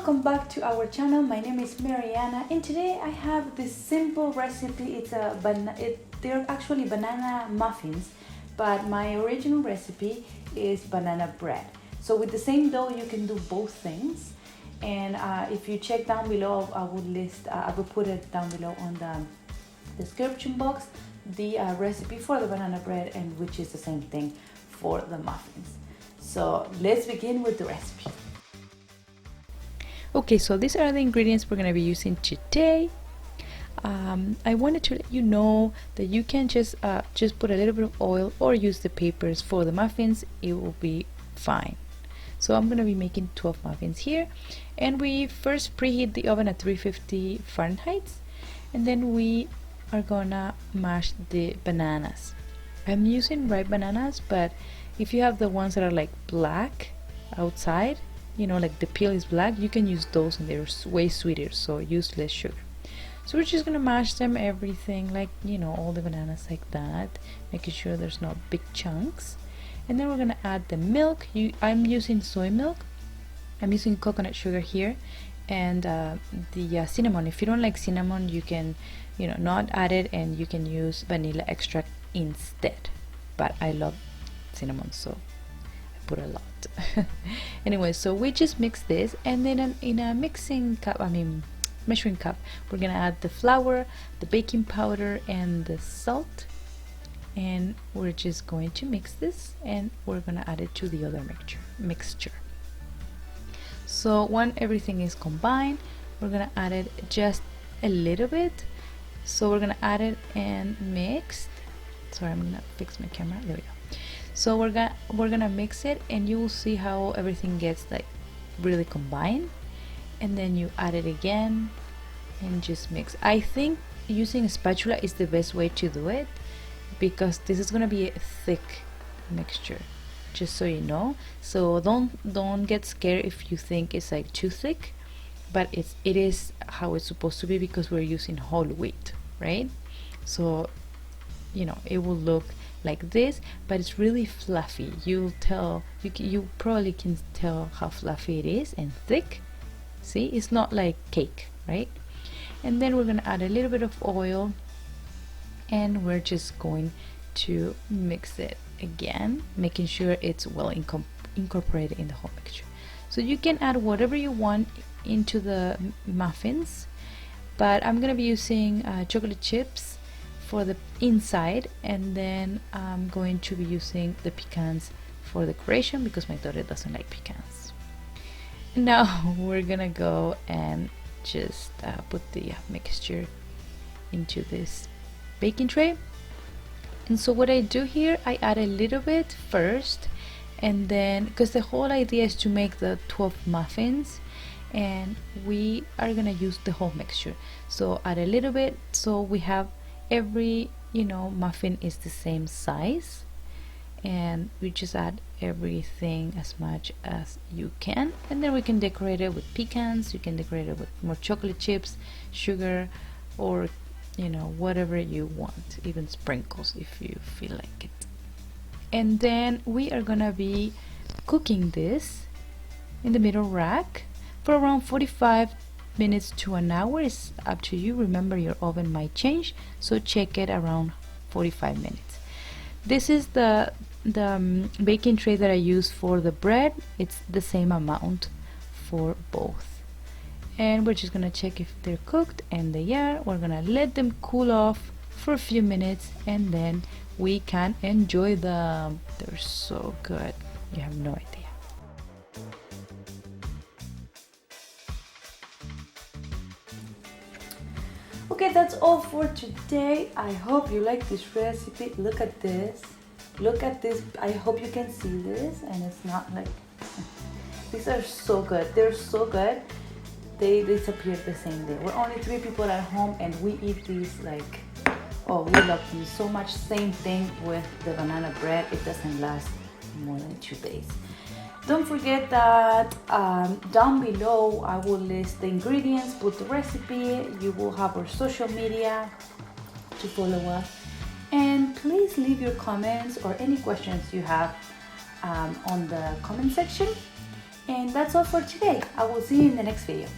welcome back to our channel. My name is Mariana and today I have this simple recipe. They're actually banana muffins, but my original recipe is banana bread. So with the same dough you can do both things, and if you check down below, I will put it down below on the description box, the recipe for the banana bread, and which is the same thing for the muffins. So let's begin with the recipe. Okay, so these are the ingredients we're going to be using today. I wanted to let you know that you can just put a little bit of oil or use the papers for the muffins. It will be fine. So I'm going to be making 12 muffins here, and we first preheat the oven at 350 Fahrenheit, and then we are gonna mash the bananas. I'm using ripe bananas, but if you have the ones that are like black outside, you know, like the peel is black, you can use those and they're way sweeter, so use less sugar. So we're just gonna mash them, everything, like, you know, all the bananas like that, making sure there's no big chunks. And then we're gonna add the milk. I'm using soy milk. I'm using coconut sugar here, and the cinnamon. If you don't like cinnamon, you can, you know, not add it, and you can use vanilla extract instead. But I love cinnamon, so I put a lot. Anyway, so we just mix this, and then in a measuring cup, we're gonna add the flour, the baking powder, and the salt, and we're just going to mix this, and we're gonna add it to the other mixture. So when everything is combined, we're gonna add it just a little bit. So we're gonna add it and mix. Sorry, I'm gonna fix my camera. There we go. So we're gonna mix it, and you will see how everything gets like really combined. And then you add it again and just mix. I think using a spatula is the best way to do it, because this is gonna be a thick mixture, just so you know. So don't get scared if you think it's like too thick, but it is how it's supposed to be, because we're using whole wheat, right? So, you know, it will look like this, but it's really fluffy. You probably can tell how fluffy it is and thick. See, it's not like cake, right? And then we're gonna add a little bit of oil, and we're just going to mix it again, making sure it's well incorporated in the whole mixture. So you can add whatever you want into the muffins, but I'm gonna be using chocolate chips for the inside, and then I'm going to be using the pecans for decoration, because my daughter doesn't like pecans. Now we're gonna go and just put the mixture into this baking tray. And so what I do here, I add a little bit first, and then, because the whole idea is to make the 12 muffins, and we are gonna use the whole mixture. So add a little bit, so we have every, you know, muffin is the same size, and we just add everything as much as you can, and then we can decorate it with pecans. You can decorate it with more chocolate chips, sugar, or, you know, whatever you want, even sprinkles if you feel like it. And then we are gonna be cooking this in the middle rack for around 45 minutes to an hour. Is up to you. Remember, your oven might change, so check it around 45 minutes. This is the baking tray that I use for the bread. It's the same amount for both, and we're just gonna check if they're cooked, and they are. We're gonna let them cool off for a few minutes, and then we can enjoy them. They're so good, you have no idea. Okay, that's all for today. I hope you like this recipe. Look at this. Look at this. I hope you can see this, and it's not like these are so good. They're so good. They disappeared the same day. We're only 3 people at home, and we eat these like, oh, we love them so much. Same thing with the banana bread. It doesn't last more than 2 days. Don't forget that down below I will list the ingredients, put the recipe. You will have our social media to follow us, and please leave your comments or any questions you have on the comment section. And that's all for today. I will see you in the next video.